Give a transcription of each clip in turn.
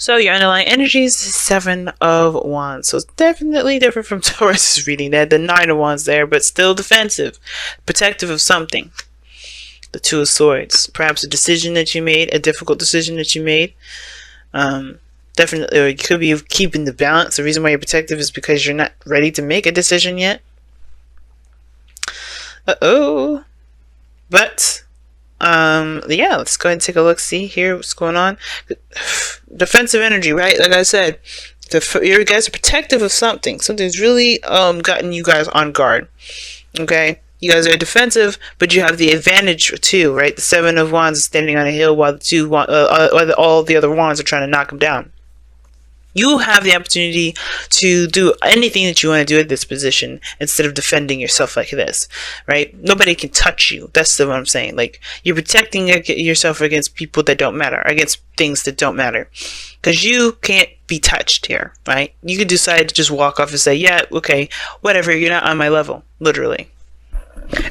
So your underlying energy is 7 of Wands. So it's definitely different from Taurus's reading. They had the 9 of Wands there, but still defensive, protective of something. The 2 of Swords. Perhaps a decision that you made, a difficult decision that you made. Definitely, or you could be keeping the balance. The reason why you're protective is because you're not ready to make a decision yet. But yeah, let's go ahead and take a look, see here what's going on. Defensive energy, right? Like I said, you guys are protective of something. Something's really gotten you guys on guard. Okay, you guys are defensive, but you have the advantage too, right? The 7 of Wands is standing on a hill while all the other wands are trying to knock them down. You have the opportunity to do anything that you want to do at this position instead of defending yourself like this, right? Nobody can touch you. That's what I'm saying. Like, you're protecting yourself against people that don't matter, against things that don't matter. Because you can't be touched here, right? You could decide to just walk off and say, yeah, okay, whatever, you're not on my level, literally.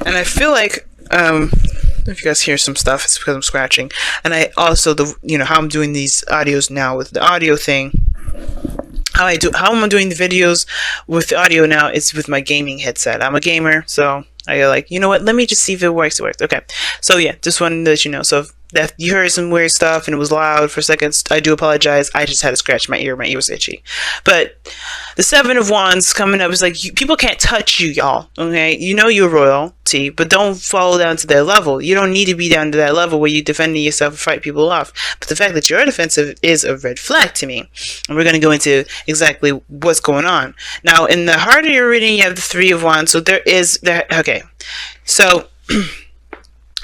And I feel like, if you guys hear some stuff, it's because I'm scratching. And I also, how I'm doing these audios now with the audio thing, how I'm doing the videos with the audio now is with my gaming headset. I'm a gamer, so I go like, you know what, let me just see if it works. Okay, so yeah, just wanted to let you know. So if you heard some weird stuff and it was loud for seconds, I do apologize. I just had to scratch my ear was itchy. But the 7 of Wands coming up is like, people can't touch you, y'all, okay? You know you're royalty, but don't fall down to their level. You don't need to be down to that level where you're defending yourself and fight people off. But the fact that you're defensive is a red flag to me. And we're going to go into exactly what's going on. Now, in the heart of your reading, you have the 3 of Wands. So okay. So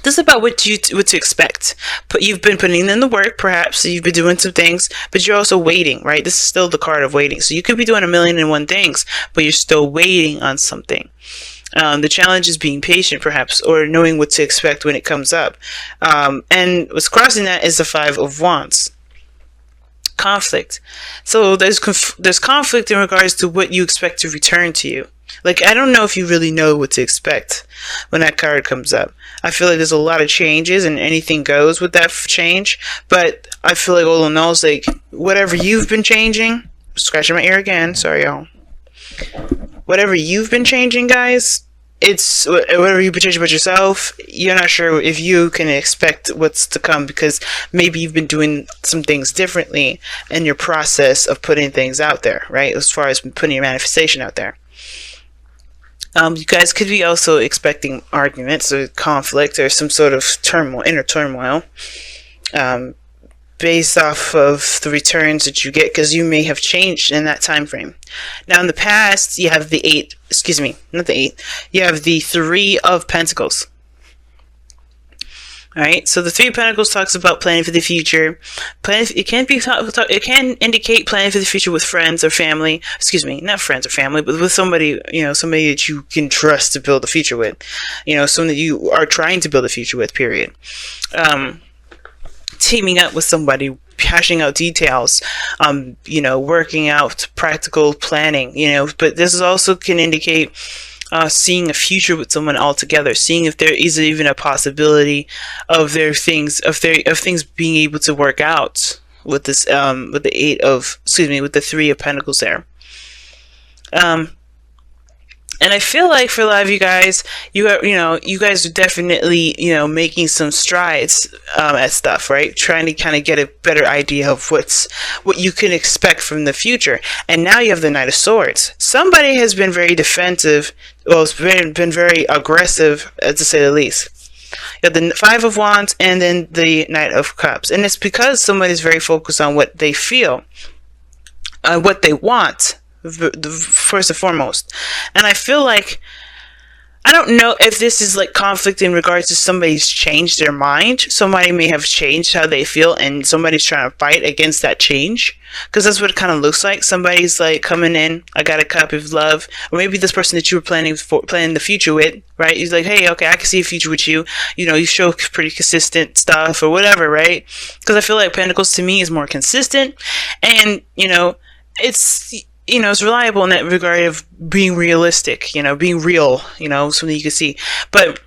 this is about what to expect. But you've been putting in the work, perhaps. You've been doing some things, but you're also waiting, right? This is still the card of waiting. So you could be doing 1,000,001 things, but you're still waiting on something. The challenge is being patient, perhaps, or knowing what to expect when it comes up. And what's crossing that is the 5 of Wands. Conflict. So there's conflict in regards to what you expect to return to you. Like, I don't know if you really know what to expect when that card comes up. I feel like there's a lot of changes and anything goes with that change. But I feel like all in all, like, whatever you've been changing, scratching my ear again, sorry y'all. Whatever you've been changing, guys, it's whatever you've been changing about yourself, you're not sure if you can expect what's to come because maybe you've been doing some things differently in your process of putting things out there, right? As far as putting your manifestation out there. You guys could be also expecting arguments or conflict or some sort of turmoil, inner turmoil, based off of the returns that you get, because you may have changed in that time frame. Now, in the past, you have you have the 3 of Pentacles. All right, so the 3 of Pentacles talks about planning for the future. It can indicate planning for the future with friends or family. Not friends or family, but with somebody, somebody that you can trust to build a future with. Someone that you are trying to build a future with. Period. Teaming up with somebody, hashing out details, working out practical planning. But this is also can indicate seeing a future with someone altogether, seeing if there is even a possibility of things being able to work out with this with the 3 of Pentacles there. And I feel like for a lot of you guys, you guys are definitely, making some strides at stuff, right? Trying to kind of get a better idea of what you can expect from the future. And now you have the Knight of Swords. Somebody has been very defensive, it's been very aggressive, to say the least. You have the 5 of Wands and then the Knight of Cups. And it's because somebody's very focused on what they feel, what they want, first and foremost. And I feel like, I don't know if this is like conflict in regards to somebody's changed their mind. Somebody may have changed how they feel and somebody's trying to fight against that change, because that's what it kind of looks like. Somebody's like coming in, I got a cup of love, or maybe this person that you were planning the future with, right? He's like, hey, okay, I can see a future with you. You show pretty consistent stuff or whatever, right? Because I feel like Pentacles to me is more consistent, and it's reliable in that regard of being realistic, being real, something you can see. But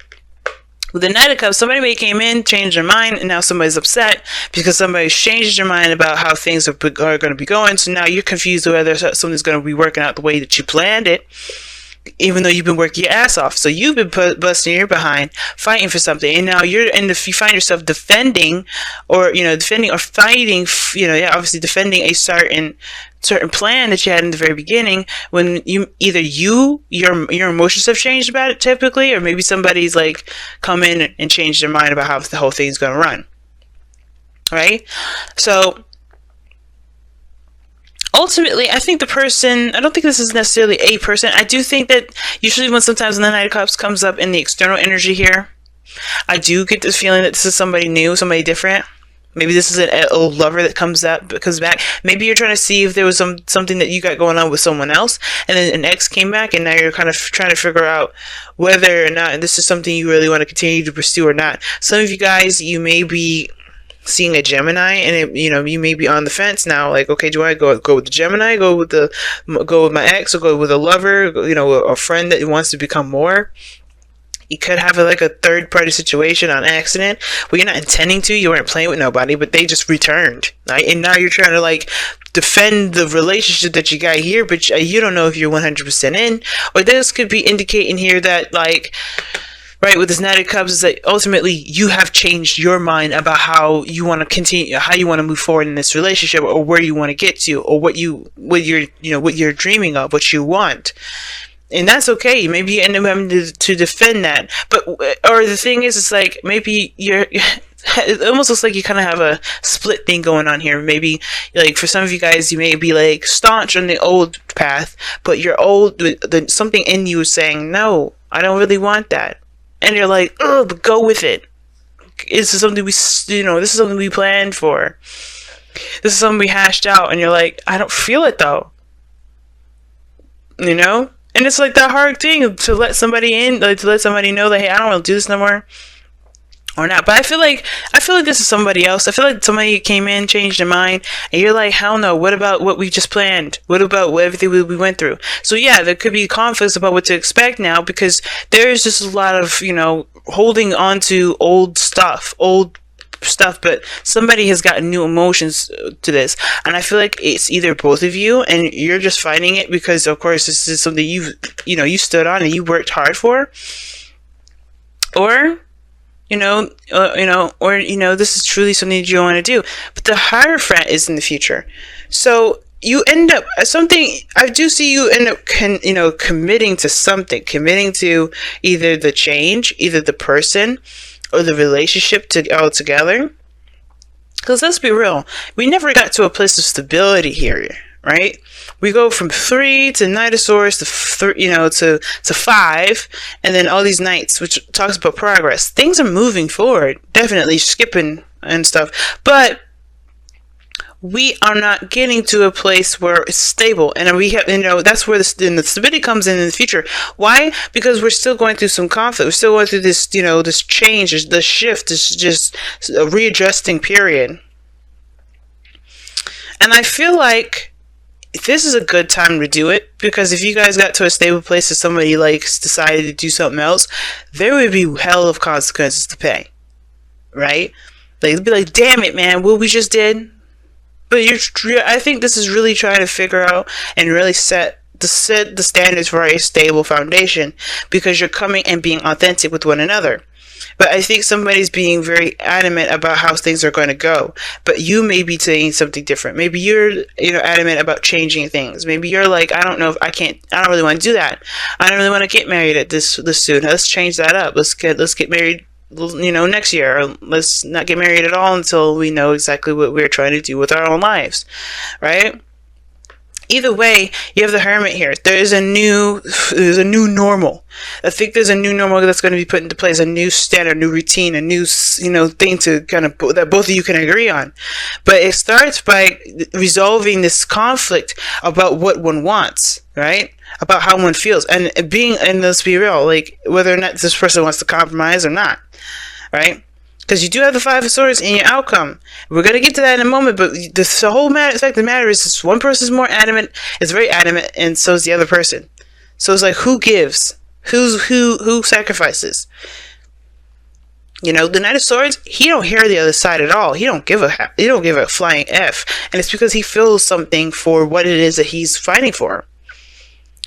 With the Knight of Cups, somebody may came in, changed their mind, and now somebody's upset because somebody's changed their mind about how things are going to be going. So now you're confused whether something's going to be working out the way that you planned it, even though you've been working your ass off. So you've been busting your behind, fighting for something, and now you find yourself defending, or defending or fighting, obviously defending a certain plan that you had in the very beginning, when your emotions have changed about it typically, or maybe somebody's like come in and changed their mind about how the whole thing's going to run, right? So ultimately, I think I don't think this is necessarily a person. I do think that usually sometimes when the Knight of Cups comes up in the external energy here, I do get this feeling that this is somebody new, somebody different. Maybe this is an old lover that comes back. Maybe you're trying to see if there was something that you got going on with someone else, and then an ex came back, and now you're kind of trying to figure out whether or not this is something you really want to continue to pursue or not. Some of you guys, you may be seeing a Gemini, and you may be on the fence now, like, okay, do I go with the Gemini, go with my ex, or go with a lover, a friend that wants to become more? You could have a third party situation on accident where you're not intending to, you weren't playing with nobody, but they just returned, right? And now you're trying to defend the relationship that you got here, but you don't know if you're 100% in. Or this could be indicating here that right, with this Knight of Cups, is that ultimately you have changed your mind about how you want to continue, how you want to move forward in this relationship, or where you want to get to, or what you're dreaming of, what you want. And that's okay. Maybe you end up having to defend that. Or the thing is, it's like, maybe it almost looks like you kind of have a split thing going on here. Maybe, for some of you guys, you may be staunch on the old path, but something in you is saying, no, I don't really want that. And you're like, oh, but go with it. This is something this is something we planned for. This is something we hashed out. And you're like, I don't feel it though. And it's that hard thing to let somebody in, to let somebody know that, hey, I don't want to do this no more, or not. But I feel like this is somebody else. I feel like somebody came in, changed their mind, and you're like, hell no, what about what we just planned? What about everything we went through? So yeah, there could be conflicts about what to expect now, because there's just a lot of, holding on to old stuff, but somebody has gotten new emotions to this, and I feel like it's either both of you, and you're just fighting it because, of course, this is something you stood on and you worked hard for, or this is truly something that you want to do. But the Hierophant is in the future, so you end up I do see you end up committing to something, committing to either the change, either the person, or the relationship all together. Because let's be real, we never got to a place of stability here, right? We go from 3 to Knight of Swords to 5, and then all these Knights, which talks about progress. Things are moving forward, definitely skipping and stuff, but we are not getting to a place where it's stable, and we have, that's where the stability comes in the future. Why? Because we're still going through some conflict. We're still going through this, this change, this shift, this just a readjusting period. And I feel like this is a good time to do it, because if you guys got to a stable place and somebody decided to do something else, there would be hell of consequences to pay, right? They'd be like, damn it, man, what we just did. But I think this is really trying to figure out and really set the standards for a stable foundation, because you're coming and being authentic with one another. But I think somebody's being very adamant about how things are going to go. But you may be saying something different. Maybe you're adamant about changing things. Maybe you're like, I don't really want to do that. I don't really want to get married at this soon. Let's change that up. Let's get married next year, or let's not get married at all until we know exactly what we're trying to do with our own lives, right? Either way, you have the Hermit here. There's a new normal. I think there's a new normal that's going to be put into place, a new standard, new routine, a new, thing to kind of, that both of you can agree on. But it starts by resolving this conflict about what one wants, right? About how one feels. And let's be real, whether or not this person wants to compromise or not, right? Because you do have the 5 of Swords in your outcome. We're going to get to that in a moment, but the whole fact of the matter is this one person is more adamant, is very adamant, and so is the other person. So it's who gives? Who sacrifices? The Knight of Swords, he don't hear the other side at all. He don't give a flying F. And it's because he feels something for what it is that he's fighting for.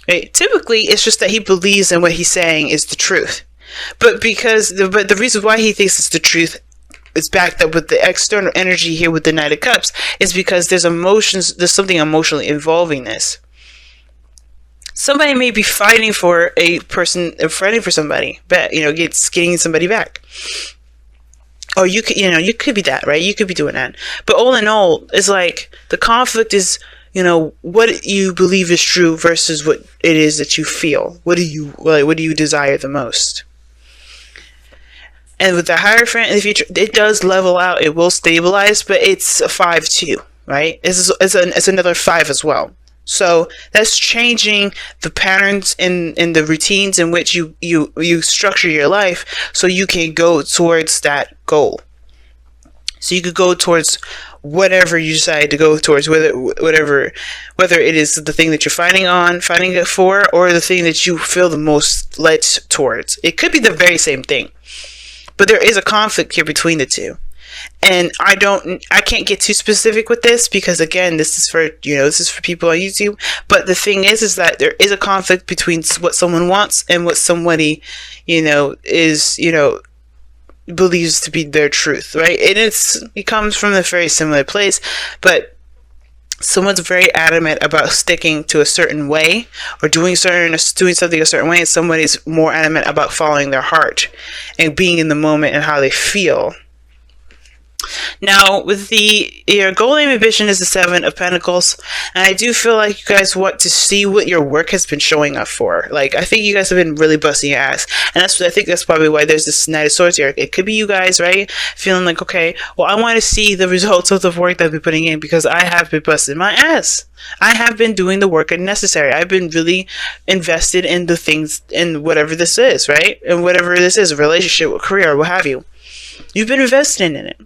Right? Typically, it's just that he believes in what he's saying is the truth. But the reason why he thinks it's the truth is backed up with the external energy here with the Knight of Cups is because there's something emotionally involving this. Somebody may be fighting for somebody, but getting somebody back. Or you could be that, right? You could be doing that. But all in all, it's like the conflict is, what you believe is true versus what it is that you feel. What do you desire the most? And with the Hierophant in the future, it does level out. It will stabilize, but it's a 5-2, right? It's another 5 as well. So that's changing the patterns in the routines in which you structure your life so you can go towards that goal. So you could go towards whatever you decide to go towards, whether it is the thing that you're fighting it for, or the thing that you feel the most led towards. It could be the very same thing, but there is a conflict here between the two. And I can't get too specific with this because, again, this is for people on YouTube. But the thing is that there is a conflict between what someone wants and what somebody, believes to be their truth, right? And it comes from a very similar place, but someone's very adamant about sticking to a certain way or doing something a certain way, and somebody's more adamant about following their heart and being in the moment and how they feel. Now, with your goal, aim, ambition is the 7 of Pentacles, and I do feel like you guys want to see what your work has been showing up for. Like, I think you guys have been really busting your ass, and I think that's probably why there's this Knight of Swords here. It could be you guys, right? Feeling like, okay, well, I want to see the results of the work that I've been putting in because I have been busting my ass. I have been doing the work necessary. I've been really invested in the things, in whatever this is, right? And whatever this is, a relationship, a career, what have you. You've been investing in it.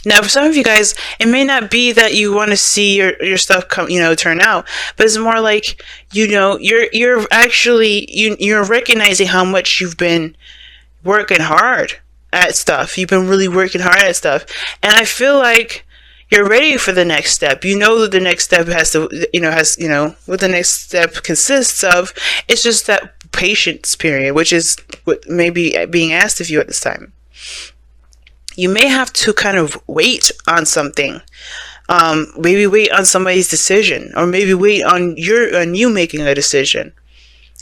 Now, for some of you guys, it may not be that you want to see your stuff turn out, but it's more like, you're actually, you're recognizing how much you've been working hard at stuff. You've been really working hard at stuff. And I feel like you're ready for the next step. You know that the next step what the next step consists of. It's just that patience period, which is what may be being asked of you at this time. You may have to kind of wait on something. Maybe wait on somebody's decision, or maybe wait on you making a decision,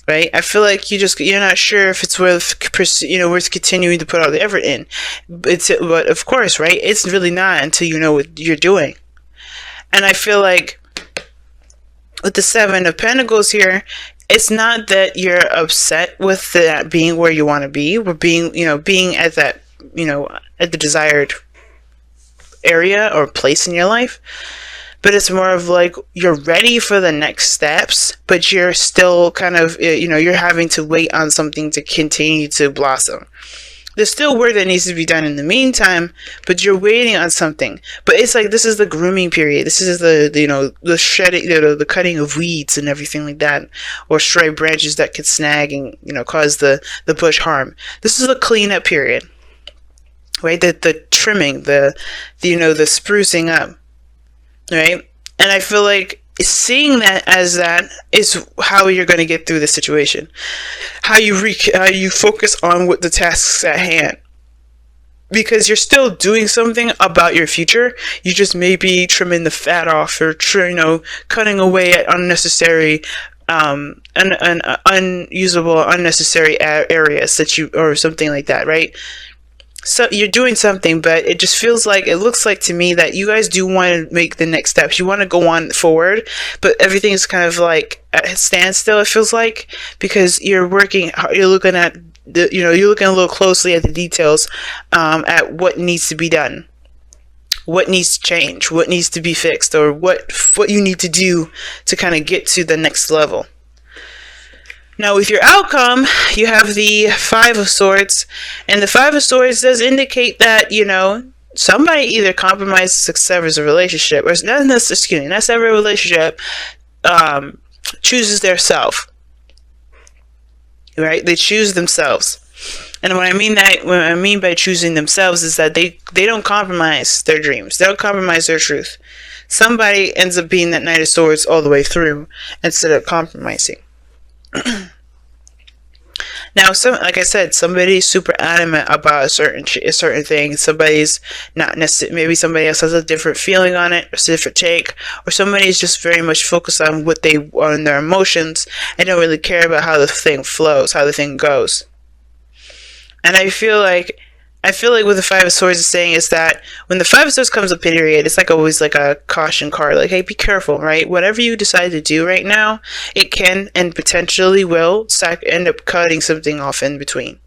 right? I feel like you're not sure if it's worth continuing to put all the effort in. But of course, right? It's really not until you know what you're doing. And I feel like with the 7 of Pentacles here, it's not that you're upset with that being where you want to be, or being at that, at the desired area or place in your life, but it's more of like you're ready for the next steps, but you're still kind of, you're having to wait on something to continue to blossom. There's still work that needs to be done in the meantime, but you're waiting on something. But it's like, this is the grooming period. This is the shedding, the cutting of weeds and everything like that, or stray branches that could snag and, cause the bush harm. This is the cleanup period. Right, the trimming, the sprucing up, right? And I feel like seeing that is how you're going to get through the situation. How you focus on what the tasks at hand, because you're still doing something about your future. You just may be trimming the fat off, or cutting away at unnecessary, unusable, unnecessary areas or something like that, right? So you're doing something, but it just it looks like to me that you guys do want to make the next steps. You want to go on forward, but everything is kind of like at a standstill, it feels like, because you're looking at you're looking a little closely at the details, at what needs to be done, what needs to change, what needs to be fixed, or what you need to do to kind of get to the next level. Now, with your outcome, you have the 5 of Swords, and the 5 of Swords does indicate that, somebody either compromises or severs a relationship, or not sever a relationship, chooses their self, right? They choose themselves. And what I mean by choosing themselves is that they don't compromise their dreams. They don't compromise their truth. Somebody ends up being that Knight of Swords all the way through instead of compromising. Now, like I said, somebody's super adamant about a certain thing. Somebody's not necessarily. Maybe somebody else has a different feeling on it, or a different take, or somebody's just very much focused on on their emotions and don't really care about how the thing flows, how the thing goes. And I feel like what the Five of Swords is saying is that when the Five of Swords comes up, period, it's like always like a caution card. Like, hey, be careful, right? Whatever you decide to do right now, it can and potentially will end up cutting something off in between.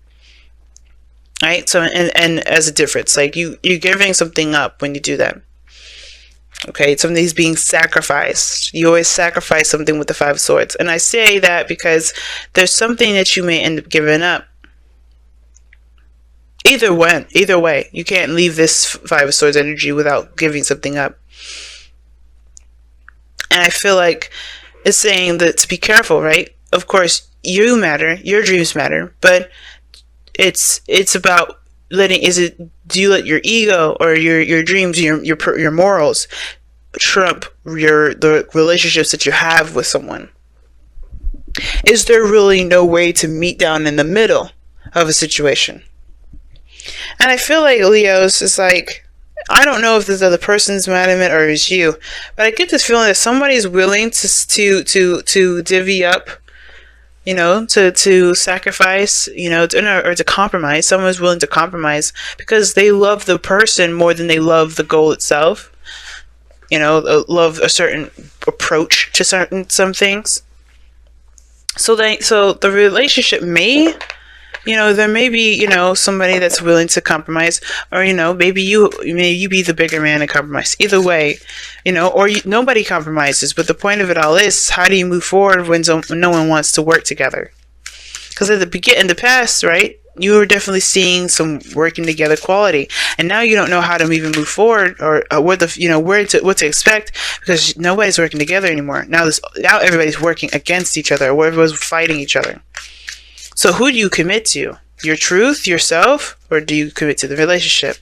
Right? So, and as a difference, like you're giving something up when you do that. Okay, something's being sacrificed. You always sacrifice something with the Five of Swords. And I say that because there's something that you may end up giving up. Either way, you can't leave this Five of Swords energy without giving something up. And I feel like it's saying that to be careful, right? Of course, you matter, your dreams matter, but it's about do you let your ego or your dreams, your morals trump the relationships that you have with someone? Is there really no way to meet down in the middle of a situation? And I feel like Leo's is like, I don't know if this other person's mad at it or it's you, but I get this feeling that somebody's willing to divvy up, to sacrifice, or to compromise. Someone's willing to compromise because they love the person more than they love the goal itself. Love a certain approach to some things. So the relationship may. There may be, somebody that's willing to compromise, or, maybe you be the bigger man and compromise. Either way, or nobody compromises. But the point of it all is, how do you move forward when no one wants to work together? Because in the past, right, you were definitely seeing some working together quality, and now you don't know how to even move forward or what to expect, because nobody's working together anymore. Now everybody's working against each other, or everyone's fighting each other. So who do you commit to? Your truth, yourself, or do you commit to the relationship?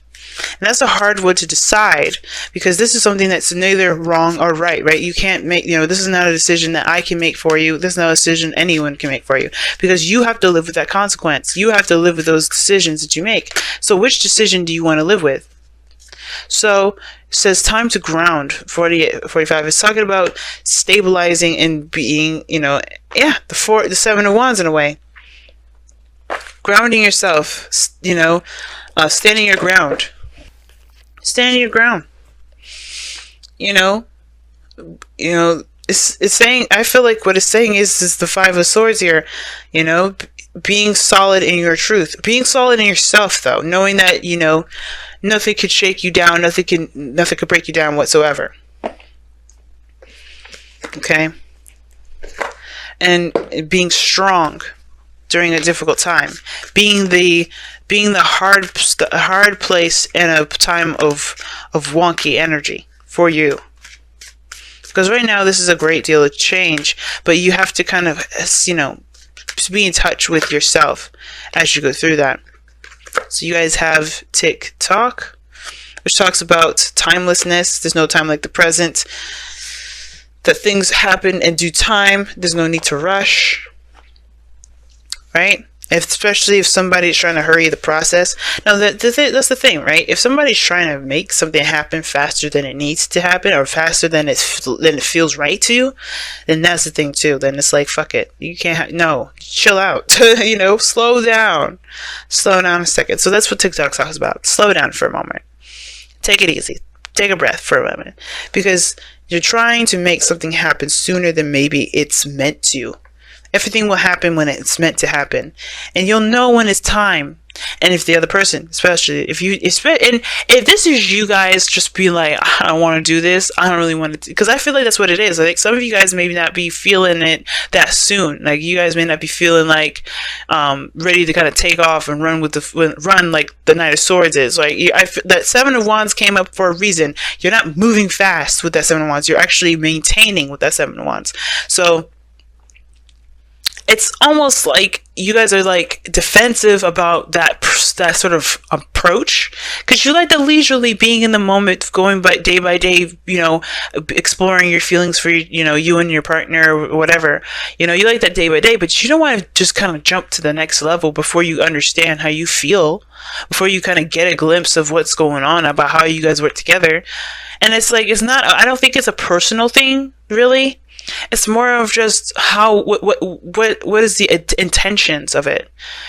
And that's a hard one to decide, because this is something that's neither wrong or right? You can't make, this is not a decision that I can make for you. This is not a decision anyone can make for you, because you have to live with that consequence. You have to live with those decisions that you make. So which decision do you want to live with? So it says time to ground. 45 is talking about stabilizing and being, the Seven of Wands in a way. Grounding yourself, standing your ground. Standing your ground. It's saying, I feel like what it's saying is the Five of Swords here, being solid in your truth. Being solid in yourself, though, knowing that, nothing could shake you down, nothing could break you down whatsoever. Okay? And being strong during a difficult time, being the hard place in a time of wonky energy for you, because right now this is a great deal of change, but you have to kind of be in touch with yourself as you go through that. So you guys have TikTok, which talks about timelessness. There's no time like the present, that things happen in due time. There's no need to rush. Right? Especially if somebody's trying to hurry the process. Now, that's the thing, right? If somebody's trying to make something happen faster than it needs to happen, or faster than it feels right to you, then that's the thing too. Then it's like, fuck it. You can't, no, chill out. Slow down. Slow down a second. So that's what TikTok talks about. Slow down for a moment. Take it easy. Take a breath for a moment. Because you're trying to make something happen sooner than maybe it's meant to. Everything will happen when it's meant to happen, and you'll know when it's time. And if the other person, especially if this is you guys just be like, I don't want to do this, I don't really want to, because I feel like that's what it is. Like, some of you guys may not be feeling it that soon. Like, you guys may not be feeling like ready to kind of take off and run like the Knight of Swords is. Like, that Seven of Wands came up for a reason. You're not moving fast with that Seven of Wands. You're actually maintaining with that Seven of Wands. So it's almost like you guys are like defensive about that sort of approach, because you like the leisurely being in the moment, going by day, exploring your feelings for you and your partner or whatever. You like that day by day, but you don't want to just kind of jump to the next level before you understand how you feel, before you kind of get a glimpse of what's going on about how you guys work together. And it's like, it's not, I don't think it's a personal thing, really. It's more of just how what is the intentions of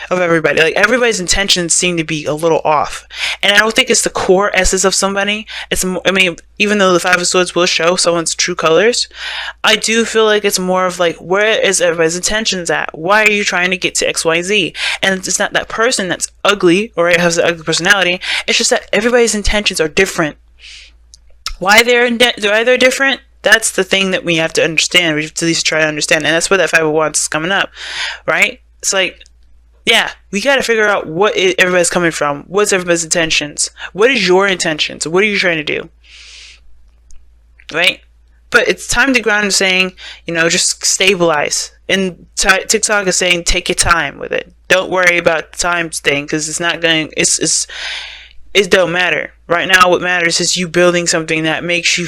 everybody. Like, everybody's intentions seem to be a little off, and I don't think it's the core essence of somebody. It's more, I mean, even though the Five of Swords will show someone's true colors, I do feel like it's more of like, where is everybody's intentions at? Why are you trying to get to X, Y, Z? And it's not that person that's ugly or has an ugly personality. It's just that everybody's intentions are different. Why they're different? That's the thing that we have to understand. We have to at least try to understand. And that's where that 5 of Wands is coming up, right? It's like, yeah, we got to figure out what everybody's coming from. What's everybody's intentions? What is your intentions? What are you trying to do? Right? But it's time to ground and saying, just stabilize. And TikTok is saying, take your time with it. Don't worry about the time thing, because it's not going, it don't matter. Right now, what matters is you building something that makes you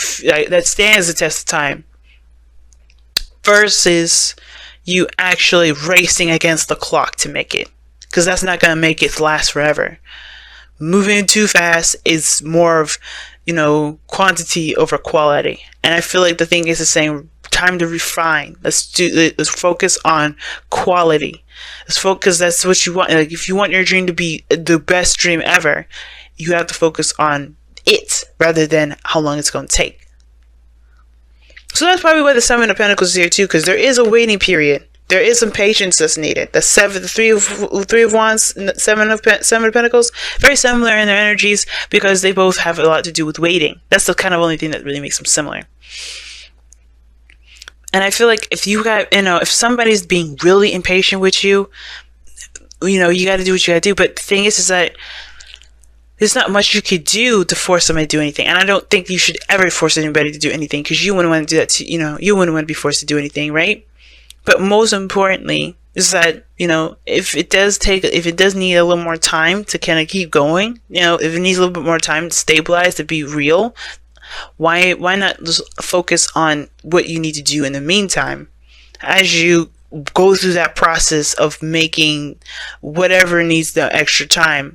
that stands the test of time, versus you actually racing against the clock to make it, because that's not going to make it last forever. Moving too fast is more of quantity over quality, and I feel like the thing is the same. Time to refine. Let's focus on quality. Let's focus. That's what you want. Like, if you want your dream to be the best dream ever, you have to focus on it rather than how long it's going to take. So that's probably why the 7 of Pentacles is here too, because there is a waiting period. There is some patience that's needed. The 3 of Wands, 7 of Pentacles, very similar in their energies, because they both have a lot to do with waiting. That's the kind of only thing that really makes them similar. And I feel like if you got, if somebody's being really impatient with you, you got to do what you got to do. But the thing is that there's not much you could do to force somebody to do anything. And I don't think you should ever force anybody to do anything, because you wouldn't want to do that you wouldn't want to be forced to do anything, right? But most importantly is that, if it does need a little more time to kind of keep going, if it needs a little bit more time to stabilize, to be real, why not just focus on what you need to do in the meantime, as you go through that process of making whatever needs the extra time